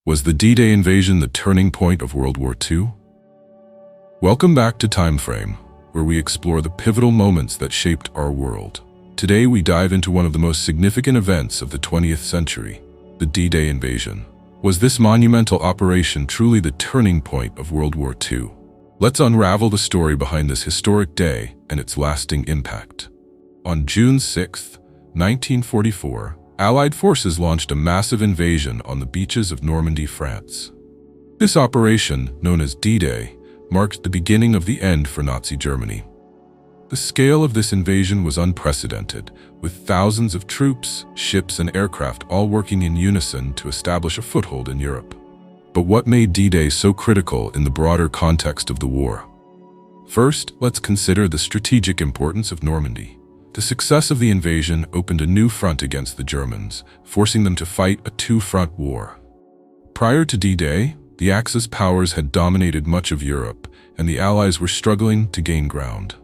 Was the D-Day invasion the turning point of World War II? Welcome back to Time Frame, where we explore the pivotal moments that shaped our world. Today we dive into one of the most significant events of the 20th century, the D-Day invasion. Was this monumental operation truly the turning point of World War II? Let's unravel the story behind this historic day and its lasting impact. On June 6, 1944, Allied forces launched a massive invasion on the beaches of Normandy, France. This operation, known as D-Day, marked the beginning of the end for Nazi Germany. The scale of this invasion was unprecedented, with thousands of troops, ships, and aircraft all working in unison to establish a foothold in Europe. But what made D-Day so critical in the broader context of the war? First, let's consider the strategic importance of Normandy. The success of the invasion opened a new front against the Germans, forcing them to fight a two-front war. Prior to D-Day, the Axis powers had dominated much of Europe, and the Allies were struggling to gain ground.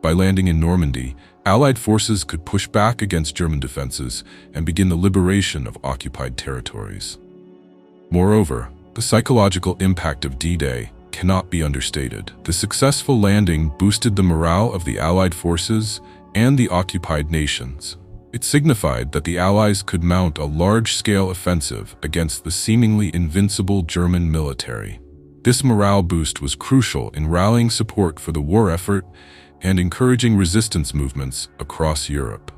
By landing in Normandy, Allied forces could push back against German defenses and begin the liberation of occupied territories. Moreover, the psychological impact of D-Day cannot be understated. The successful landing boosted the morale of the Allied forces and the occupied nations. It signified that the Allies could mount a large-scale offensive against the seemingly invincible German military. This morale boost was crucial in rallying support for the war effort and encouraging resistance movements across Europe.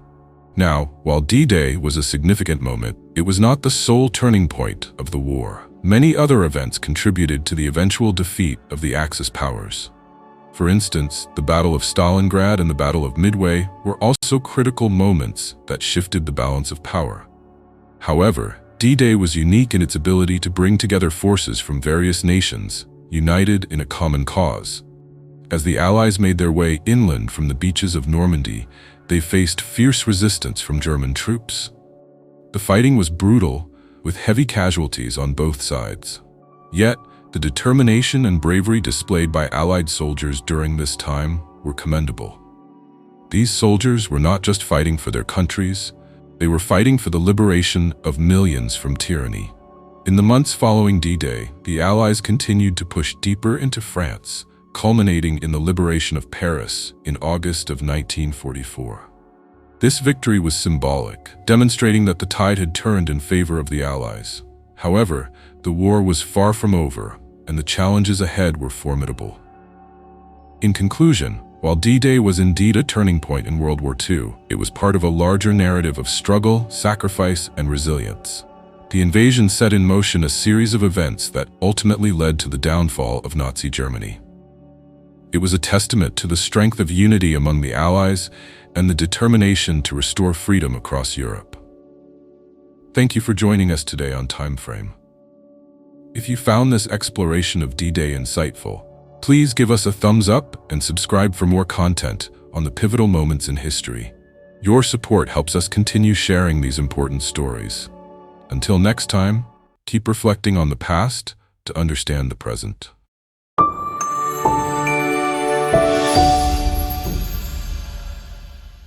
Now, while D-Day was a significant moment, it was not the sole turning point of the war. Many other events contributed to the eventual defeat of the Axis powers. For instance, the Battle of Stalingrad and the Battle of Midway were also critical moments that shifted the balance of power. However, D-Day was unique in its ability to bring together forces from various nations, united in a common cause. As the Allies made their way inland from the beaches of Normandy, they faced fierce resistance from German troops. The fighting was brutal, with heavy casualties on both sides. Yet, the determination and bravery displayed by Allied soldiers during this time were commendable. These soldiers were not just fighting for their countries, they were fighting for the liberation of millions from tyranny. In the months following D-Day, the Allies continued to push deeper into France, culminating in the liberation of Paris in August of 1944. This victory was symbolic, demonstrating that the tide had turned in favor of the Allies. However, the war was far from over, and the challenges ahead were formidable. In conclusion, while D-Day was indeed a turning point in World War II, it was part of a larger narrative of struggle, sacrifice, and resilience. The invasion set in motion a series of events that ultimately led to the downfall of Nazi Germany. It was a testament to the strength of unity among the Allies and the determination to restore freedom across Europe. Thank you for joining us today on Time Frame. If you found this exploration of D-Day insightful, please give us a thumbs up and subscribe for more content on the pivotal moments in history. Your support helps us continue sharing these important stories. Until next time, keep reflecting on the past to understand the present.